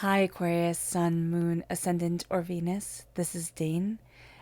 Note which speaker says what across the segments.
Speaker 1: Hi Aquarius, Sun, Moon, Ascendant, or Venus. This is Dane,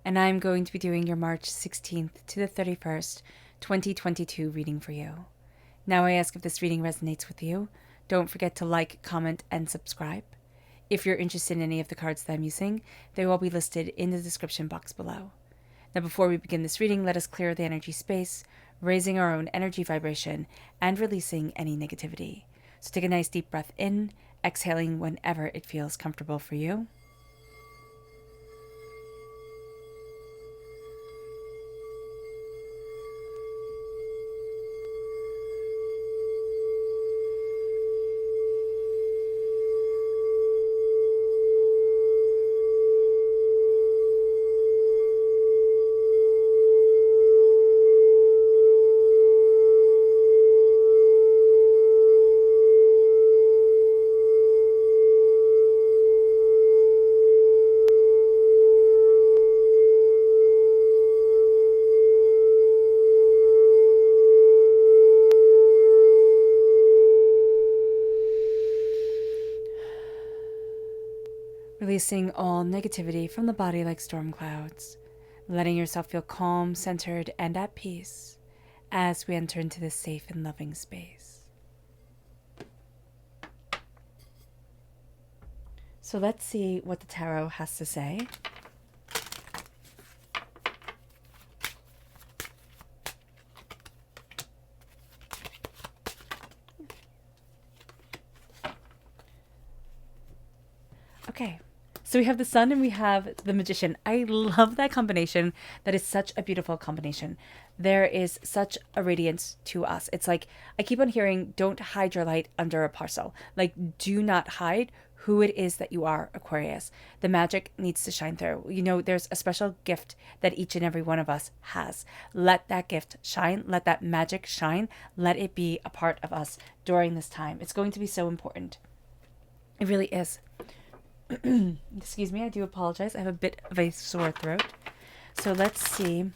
Speaker 1: and I'm going to be doing your March 16th to the 31st, 2022 reading for you. Now I ask if this reading resonates with you. Don't forget to like, comment, and subscribe. If you're interested in any of the cards that I'm using, they will be listed in the description box below. Now before we begin this reading, let us clear the energy space, raising our own energy vibration and releasing any negativity. So take a nice deep breath in, exhaling whenever it feels comfortable for you. Releasing all negativity from the body like storm clouds, letting yourself feel calm, centered, and at peace as we enter into this safe and loving space. So let's see what the tarot has to say. Okay. So we have the Sun and we have the Magician. I love that combination. That is such a beautiful combination. There is such a radiance to us. It's like, I keep on hearing, don't hide your light under a parcel. Like, do not hide who it is that you are, Aquarius. The magic needs to shine through. You know, there's a special gift that each and every one of us has. Let that gift shine. Let that magic shine. Let it be a part of us during this time. It's going to be so important. It really is. Excuse me, I do apologize. I have a bit of a sore throat. So let's see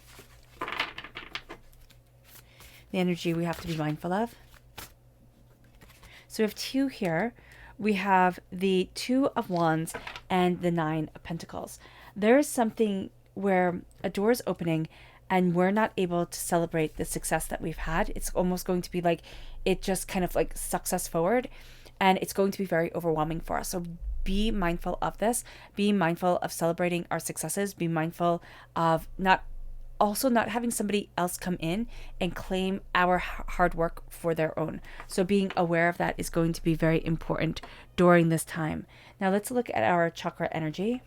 Speaker 1: the energy we have to be mindful of. So we have two here. We have the Two of Wands and the Nine of Pentacles. There is something where a door is opening and we're not able to celebrate the success that we've had. It's almost going to be like it just kind of like sucks us forward, and it's going to be very overwhelming for us. So be mindful of this. Be mindful of celebrating our successes. Be mindful of not having somebody else come in and claim our hard work for their own. So being aware of that is going to be very important during this time. Now let's look at our chakra energy.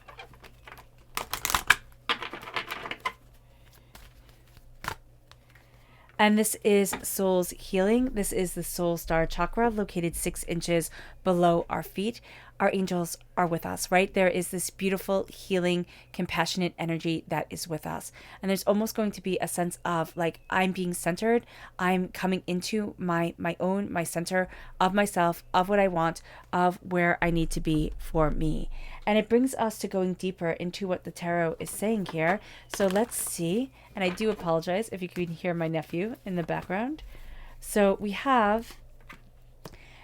Speaker 1: And this is soul's healing. This is the soul star chakra located 6 inches below our feet. Our angels are with us, right? There is this beautiful, healing, compassionate energy that is with us. And there's almost going to be a sense of like, I'm being centered. I'm coming into my center of myself, of what I want, of where I need to be for me. And it brings us to going deeper into what the tarot is saying here. So let's see. And I do apologize if you can hear my nephew in the background. So we have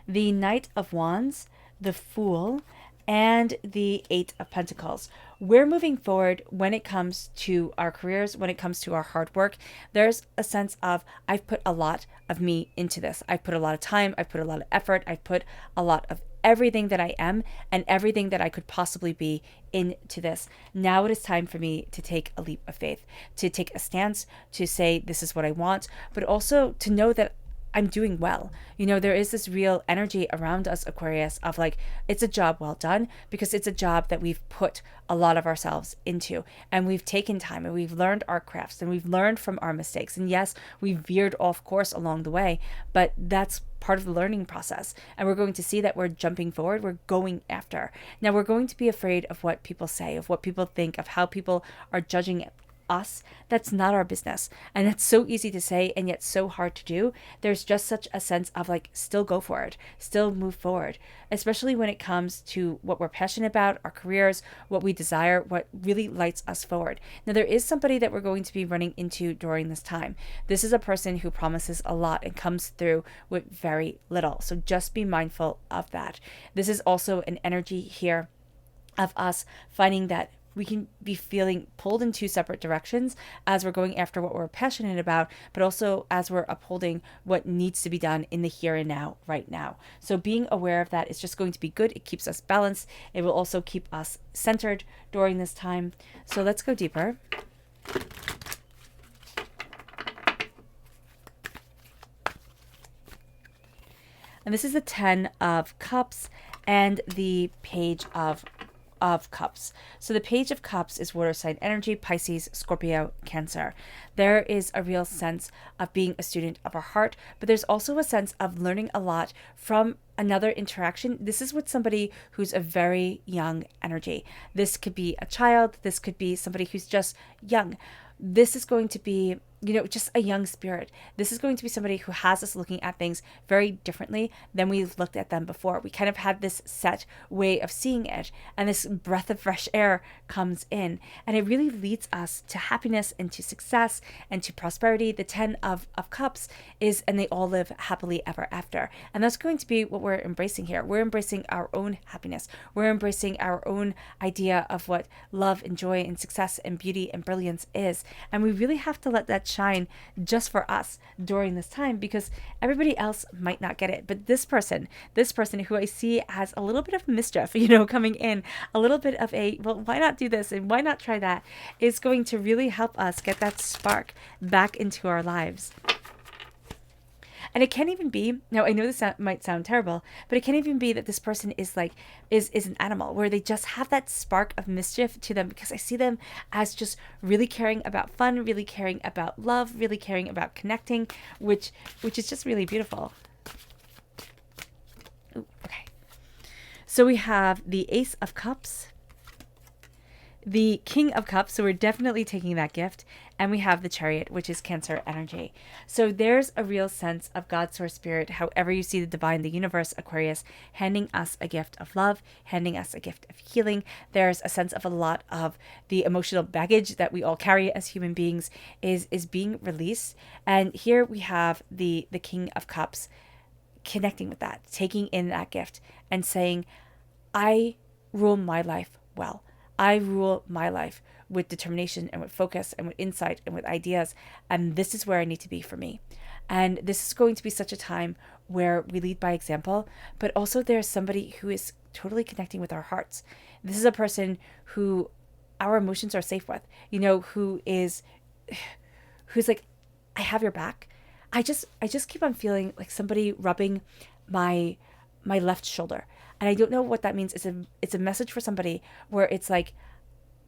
Speaker 1: the Knight of Wands, the Fool, and the Eight of Pentacles. We're moving forward when it comes to our careers, when it comes to our hard work. There's a sense of, I've put a lot of me into this. I've put a lot of time. I've put a lot of effort. I've put a lot of everything that I am and everything that I could possibly be into this. Now it is time for me to take a leap of faith, to take a stance, to say this is what I want, but also to know that I'm doing well. You know, there is this real energy around us, Aquarius, of like, it's a job well done, because it's a job that we've put a lot of ourselves into, and we've taken time, and we've learned our crafts, and we've learned from our mistakes. And yes, we veered off course along the way, but that's part of the learning process. And we're going to see that we're jumping forward, we're going after. Now we're going to be afraid of what people say, of what people think, of how people are judging us, that's not our business. And that's so easy to say and yet so hard to do. There's just such a sense of like, still go for it, still move forward, especially when it comes to what we're passionate about, our careers, what we desire, what really lights us forward. Now, there is somebody that we're going to be running into during this time. This is a person who promises a lot and comes through with very little. So just be mindful of that. This is also an energy here of us finding that we can be feeling pulled in two separate directions as we're going after what we're passionate about, but also as we're upholding what needs to be done in the here and now, right now. So being aware of that is just going to be good. It keeps us balanced. It will also keep us centered during this time. So let's go deeper. And this is the 10 of Cups and the Page of Cups. So the Page of Cups is water sign energy, Pisces, Scorpio, Cancer. There is a real sense of being a student of our heart, but there's also a sense of learning a lot from another interaction. This is with somebody who's a very young energy. This could be a child. This could be somebody who's just young. This is going to be, just a young spirit. This is going to be somebody who has us looking at things very differently than we've looked at them before. We kind of had this set way of seeing it, and this breath of fresh air comes in, and it really leads us to happiness and to success and to prosperity. The 10 of Cups is, and they all live happily ever after. And that's going to be what we're embracing here. We're embracing our own happiness. We're embracing our own idea of what love and joy and success and beauty and brilliance is. And we really have to let that shine just for us during this time, because everybody else might not get it. But this person who I see has a little bit of mischief, coming in, a little bit of a, well, why not do this and why not try that, is going to really help us get that spark back into our lives. And it can even be, now I know this might sound terrible, but it can even be that this person is an animal, where they just have that spark of mischief to them, because I see them as just really caring about fun, really caring about love, really caring about connecting, which is just really beautiful. Ooh, okay. So we have the Ace of Cups, the King of Cups, so we're definitely taking that gift, and we have the Chariot, which is Cancer energy. So there's a real sense of God, Source, Spirit, however you see the divine, the universe, Aquarius, handing us a gift of love, handing us a gift of healing. There's a sense of a lot of the emotional baggage that we all carry as human beings is being released. And here we have the King of Cups connecting with that, taking in that gift and saying, I rule my life well. I rule my life with determination and with focus and with insight and with ideas. And this is where I need to be for me. And this is going to be such a time where we lead by example, but also there's somebody who is totally connecting with our hearts. This is a person who our emotions are safe with, who's like, I have your back. I just keep on feeling like somebody rubbing my left shoulder. And I don't know what that means. It's a message for somebody where it's like,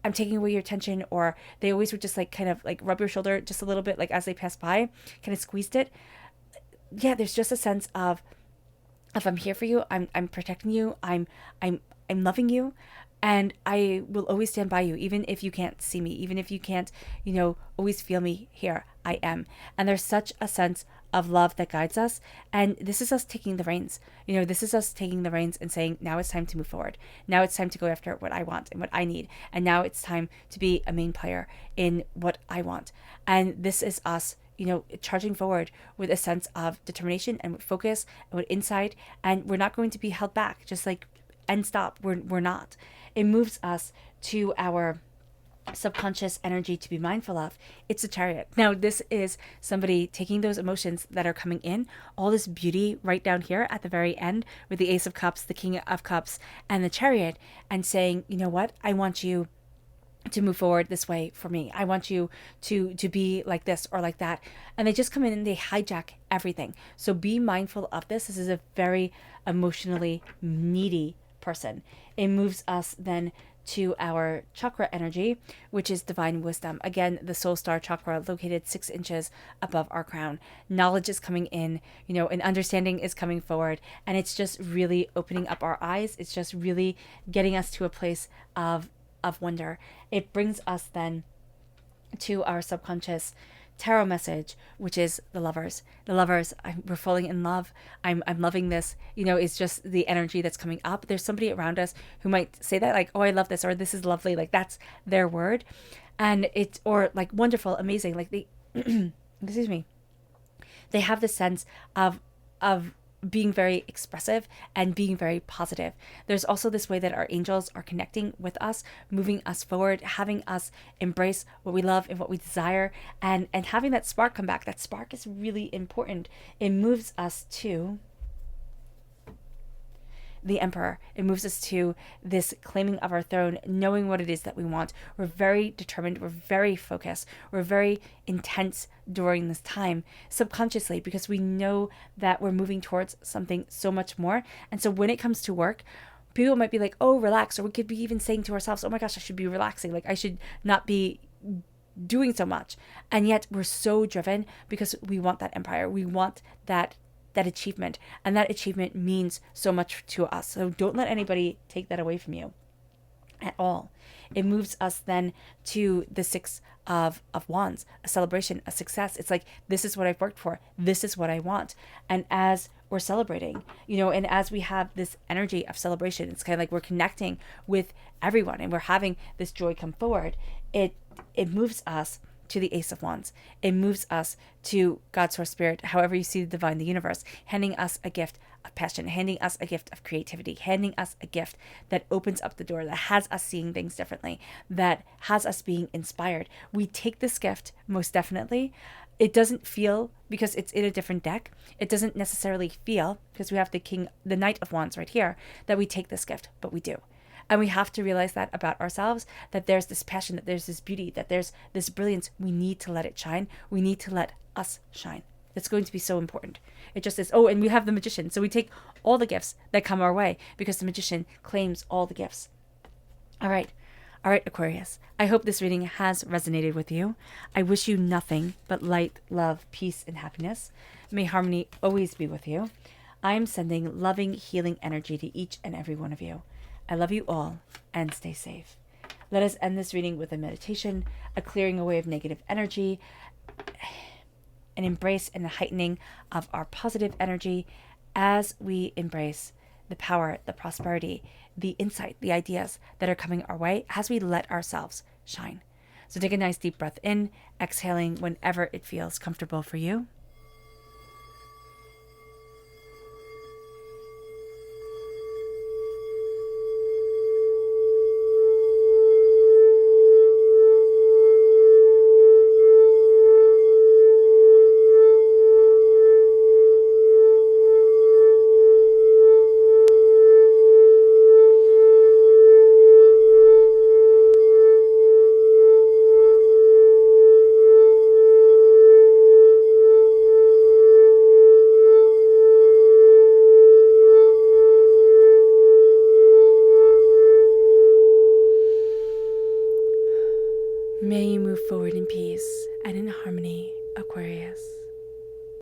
Speaker 1: I'm taking away your attention, or they always would just like kind of like rub your shoulder just a little bit, like as they pass by, kind of squeezed it. Yeah, there's just a sense of I'm here for you, I'm protecting you, I'm loving you, and I will always stand by you, even if you can't see me, even if you can't, always feel me here. I am. And there's such a sense of love that guides us. And this is us taking the reins. This is us taking the reins and saying, now it's time to move forward. Now it's time to go after what I want and what I need. And now it's time to be a main player in what I want. And this is us, charging forward with a sense of determination and with focus and with insight. And we're not going to be held back, just like end stop. We're not. It moves us to our subconscious energy to be mindful of. It's a Chariot. Now, this is somebody taking those emotions that are coming in, all this beauty right down here at the very end with the Ace of Cups, the King of Cups, and the Chariot, and saying, you know what? I want you to move forward this way for me. I want you to be like this or like that. And they just come in and they hijack everything. So be mindful of this. This is a very emotionally needy person. It moves us then to our chakra energy, which is divine wisdom. Again, the soul star chakra located 6 inches above our crown. Knowledge is coming in, and understanding is coming forward. And it's just really opening up our eyes. It's just really getting us to a place of wonder. It brings us then to our subconscious tarot message, which is the lovers. The lovers, we're falling in love. I'm loving this. You know, it's just the energy that's coming up. There's somebody around us who might say that, like, oh, I love this, or this is lovely. Like, that's their word. And it's, or like, wonderful, amazing. Like, they, excuse me, they have this sense of being very expressive and being very positive. There's also this way that our angels are connecting with us, moving us forward, having us embrace what we love and what we desire, and having that spark come back. That spark is really important. It moves us to the Emperor. It moves us to this claiming of our throne, knowing what it is that we want. We're very determined. We're very focused. We're very intense during this time subconsciously, because we know that we're moving towards something so much more. And so when it comes to work, people might be like, oh, relax. Or we could be even saying to ourselves, oh my gosh, I should be relaxing. Like, I should not be doing so much. And yet we're so driven because we want that empire. We want that achievement, and that achievement means so much to us. So don't let anybody take that away from you at all. It moves us then to the Six of Wands, a celebration, a success. It's like, this is what I've worked for. This is what I want. And as we're celebrating, you know, and as we have this energy of celebration, it's kind of like we're connecting with everyone and we're having this joy come forward. It moves us to the Ace of Wands. It moves us to God, Source, Spirit, however you see the divine, the universe, handing us a gift of passion, handing us a gift of creativity, handing us a gift that opens up the door, that has us seeing things differently, that has us being inspired. We take this gift, most definitely. It doesn't feel, because it's in a different deck, it doesn't necessarily feel, because we have the Knight of Wands right here, that we take this gift, but we do. And we have to realize that about ourselves, that there's this passion, that there's this beauty, that there's this brilliance. We need to let it shine. We need to let us shine. That's going to be so important. It just is. Oh, and we have the Magician. So we take all the gifts that come our way, because the Magician claims all the gifts. All right, Aquarius. I hope this reading has resonated with you. I wish you nothing but light, love, peace, and happiness. May harmony always be with you. I am sending loving, healing energy to each and every one of you. I love you all, and stay safe. Let us end this reading with a meditation, a clearing away of negative energy, an embrace and a heightening of our positive energy as we embrace the power, the prosperity, the insight, the ideas that are coming our way as we let ourselves shine. So take a nice deep breath in, exhaling whenever it feels comfortable for you. May you move forward in peace and in harmony, Aquarius.